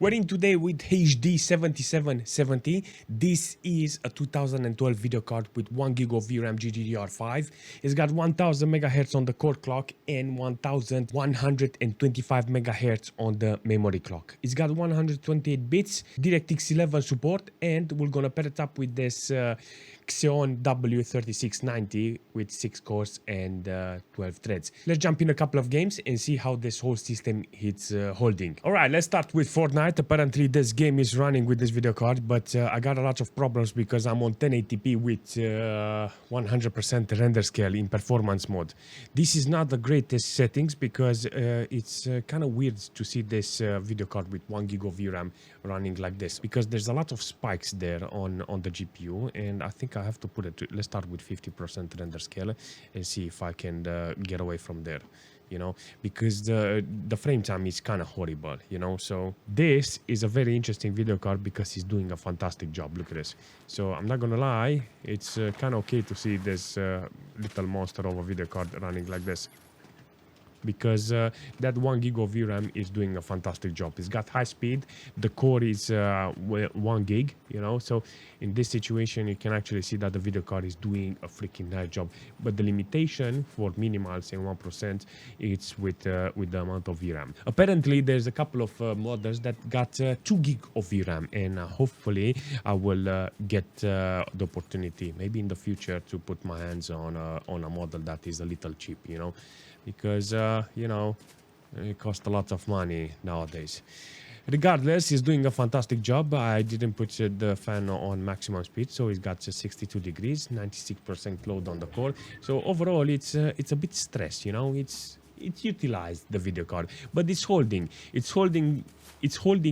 We're in today with HD 7770. This is a 2012 video card with 1 gig of VRAM GDDR5. It's got 1000 megahertz on the core clock and 1125 megahertz on the memory clock. It's got 128 bits, DirectX 11 support, and we're gonna pair it up with this Xeon W3690 with 6 cores and 12 threads. Let's jump in a couple of games and see how this whole system is holding. Alright, let's start with Fortnite. Apparently this game is running with this video card, but I got a lot of problems because I'm on 1080p with 100% render scale in performance mode. This is not the greatest settings because it's kind of weird to see this video card with 1 gig of VRAM running like this, because there's a lot of spikes there on the GPU, and I think I have to put it to, let's start with 50% render scale and see if I can get away from there, you know, because the frame time is kind of horrible, you know. So this is a very interesting video card because it's doing a fantastic job. Look at this. So I'm not gonna lie, it's kind of okay to see this little monster of a video card running like this, because that 1 gig of VRAM is doing a fantastic job. It's got high speed, the core is 1 gig, you know, so in this situation you can actually see that the video card is doing a freaking nice job. But the limitation for minimals and 1% it's with the amount of VRAM. Apparently there's a couple of models that got 2 gig of VRAM, and hopefully I will get the opportunity maybe in the future to put my hands on a model that is a little cheap, you know, because you know, it costs a lot of money nowadays. Regardless, he's doing a fantastic job. I didn't put the fan on maximum speed, so it's got 62 degrees, 96% load on the core. So overall it's a bit stressed, you know. It's utilized the video card, but it's holding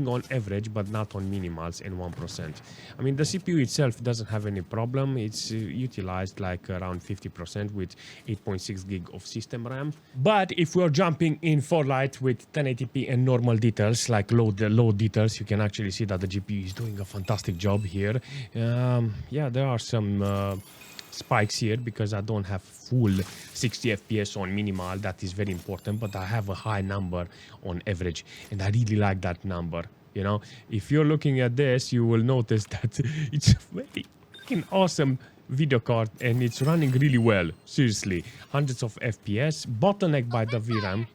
on average, but not on minimals and 1%. I mean, the CPU itself doesn't have any problem. It's utilized like around 50% with 8.6 gig of system RAM. But if we're jumping in Farlight with 1080p and normal details, like low details, you can actually see that the GPU is doing a fantastic job here. Yeah, there are some spikes here because I don't have full 60 FPS on minimal. That is very important, but I have a high number on average, and I really like that number, you know. If you're looking at this, you will notice that it's a very fucking awesome video card and it's running really well. Seriously, hundreds of FPS, bottlenecked by the VRAM.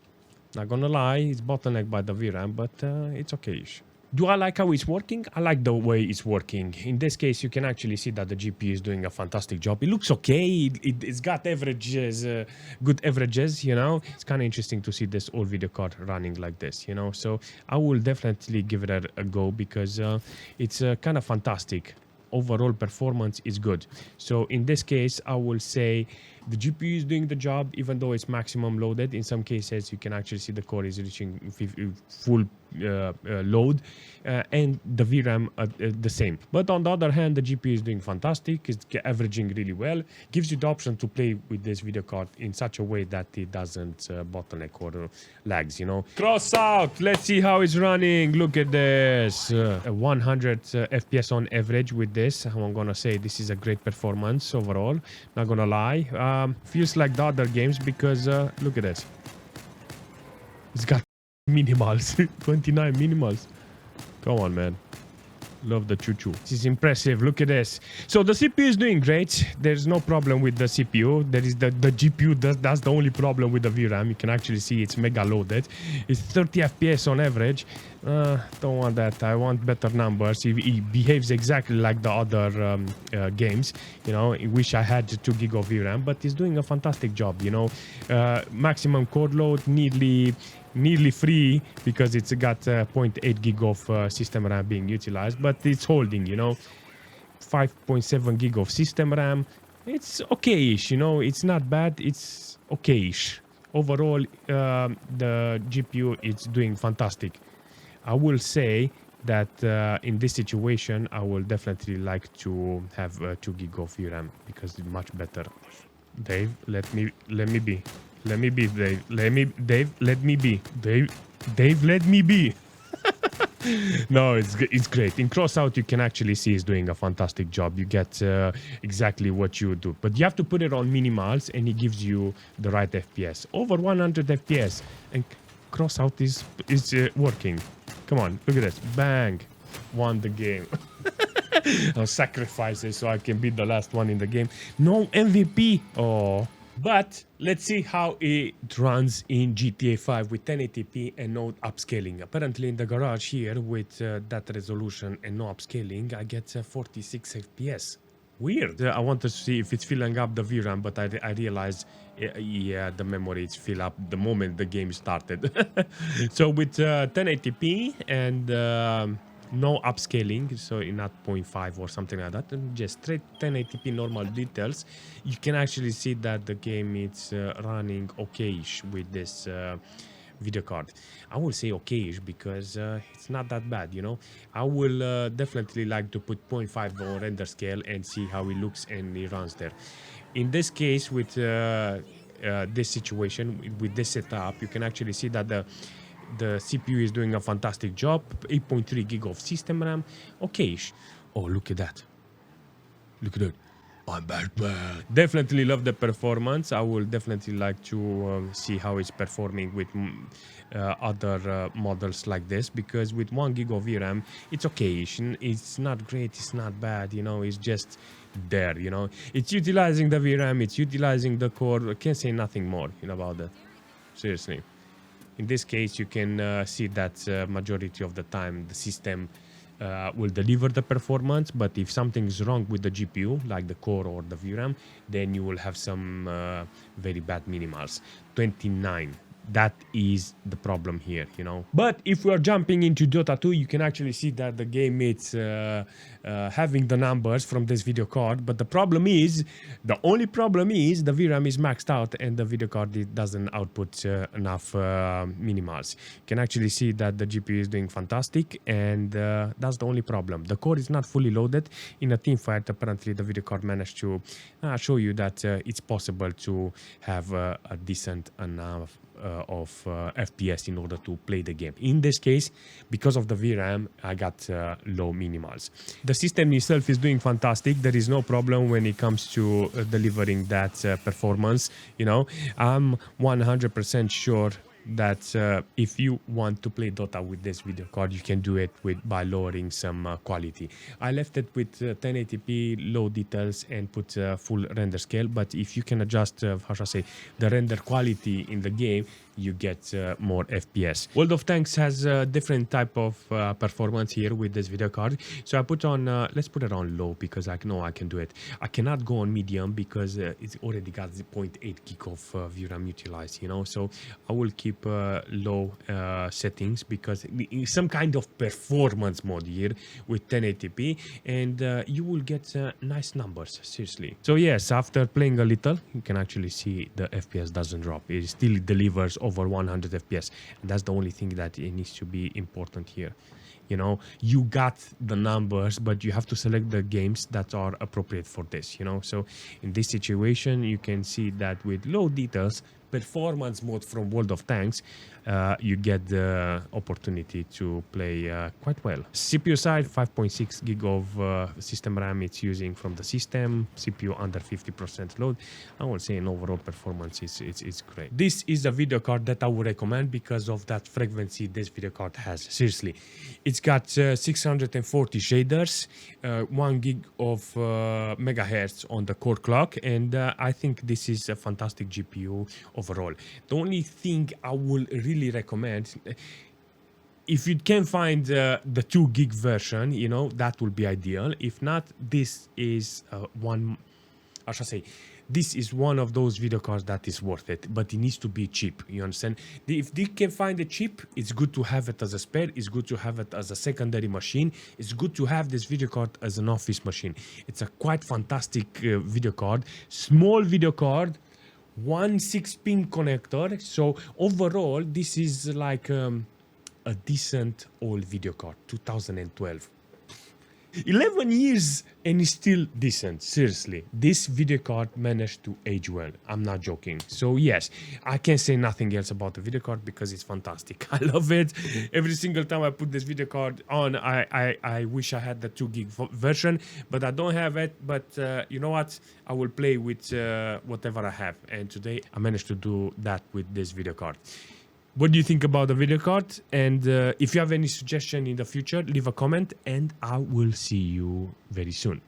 Not gonna lie, it's bottlenecked by the VRAM, but it's okay-ish. Do I like how it's working? I like the way it's working. In this case, you can actually see that the GPU is doing a fantastic job. It looks okay. It's got averages, good averages, you know. It's kind of interesting to see this old video card running like this, you know. So I will definitely give it a go because it's kind of fantastic. Overall performance is good. So in this case, I will say the GPU is doing the job, even though it's maximum loaded. In some cases, you can actually see the core is reaching full load, and the VRAM the same. But on the other hand, the GPU is doing fantastic. It's averaging really well. Gives you the option to play with this video card in such a way that it doesn't bottleneck or lags, you know. Crossout. Let's see how it's running. Look at this. 100 FPS on average with this. I'm gonna say this is a great performance overall. Not gonna lie. Feels like the other games because look at this. It's got minimals. 29 minimals. Come on, man. Love the choo-choo. This is impressive. Look at this. So the CPU is doing great. There's no problem with the CPU. There is the GPU. That's the only problem with the VRAM. You can actually see it's mega loaded. It's 30 FPS on average. Don't want that. I want better numbers. It behaves exactly like the other games. You know, I wish I had 2 gig of VRAM, but it's doing a fantastic job. You know, maximum core load, nearly free because it's got 0.8 gig of system RAM being utilized, but it's holding, you know. 5.7 gig of system RAM. It's okay-ish, you know. It's not bad. It's okay-ish. Overall, the GPU is doing fantastic. I will say that in this situation, I will definitely like to have 2 gig of VRAM because it's much better. Dave, let me be. Let me be, Dave. Dave, let me be. Dave, let me be. No, it's great. In Crossout, you can actually see he's doing a fantastic job. You get exactly what you do. But you have to put it on minimals, and it gives you the right FPS. Over 100 FPS. And Crossout is working. Come on, look at this. Bang. Won the game. I'll sacrifice it so I can be the last one in the game. No MVP. Oh. But let's see how it runs in GTA 5 with 1080p and no upscaling. Apparently in the garage here with that resolution and no upscaling, I get 46 FPS. Weird. I wanted to see if it's filling up the VRAM, but I realized, yeah, the memory is fill up the moment the game started. So with 1080p and no upscaling, so not 0.5 or something like that, and just straight 1080p normal details, you can actually see that the game is running okayish with this video card. I will say okayish because it's not that bad, you know. I will definitely like to put 0.5 on render scale and see how it looks and it runs there. In this case, with this situation, with this setup, you can actually see that the CPU is doing a fantastic job. 8.3 gig of system RAM. Okay-ish. Oh, look at that. Look at that. I'm Batman. Definitely love the performance. I will definitely like to see how it's performing with other models like this, because with 1 gig of VRAM, it's okay-ish. It's not great, it's not bad, you know, it's just there, you know. It's utilizing the VRAM, it's utilizing the core. I can't say nothing more, you know, about that. Seriously. In this case, you can see that majority of the time the system will deliver the performance, but if something is wrong with the GPU, like the core or the VRAM, then you will have some very bad minimals. 29. That is the problem here, you know. But if we are jumping into Dota 2, you can actually see that the game is having the numbers from this video card. But the problem is, the only problem is the VRAM is maxed out and the video card doesn't output enough minimals. You can actually see that the GPU is doing fantastic, and that's the only problem. The core is not fully loaded. In a team fight, apparently the video card managed to show you that it's possible to have a decent enough of FPS in order to play the game. In this case, because of the VRAM, I got low minimals. The system itself is doing fantastic. There is no problem when it comes to delivering that performance. You know, I'm 100% sure that if you want to play Dota with this video card, you can do it by lowering some quality. I left it with 1080p, low details, and put full render scale. But if you can adjust, how shall I say, the render quality in the game, you get more FPS. World of Tanks has a different type of performance here with this video card. So I put on, let's put it on low because I know I can do it. I cannot go on medium because it's already got 0.8 gig of VRAM utilized, you know. So I will keep low settings because some kind of performance mode here with 1080p, and you will get nice numbers, seriously. So yes, after playing a little, you can actually see the FPS doesn't drop. It still delivers over 100 FPS, and that's the only thing that it needs to be important here. You know, you got the numbers, but you have to select the games that are appropriate for this, you know. So in this situation, you can see that with low details, performance mode from World of Tanks, you get the opportunity to play quite well. CPU side, 5.6 gig of system RAM it's using from the system. CPU under 50% load. I would say in overall performance it's great. This is a video card that I would recommend because of that frequency this video card has. Seriously, it's got 640 shaders, 1 gig of megahertz on the core clock, and I think this is a fantastic GPU overall. The only thing I will really recommend, if you can find the 2 gig version, you know, that will be ideal. If not, this is this is one of those video cards that is worth it, but it needs to be cheap. You understand? If they can find it cheap, it's good to have it as a spare. It's good to have it as a secondary machine. It's good to have this video card as an office machine. It's a quite fantastic video card. Small video card, 1 6-pin connector. So overall, this is like a decent old video card, 2012. 11 years and it's still decent. Seriously, this video card managed to age well. I'm not joking. So yes, I can't say nothing else about the video card because it's fantastic. I love it. Every single time I put this video card on, I wish I had the 2 gig version, but I don't have it. But you know what? I will play with whatever I have. And today I managed to do that with this video card. what do you think about the video card? And if you have any suggestion in the future, leave a comment and I will see you very soon.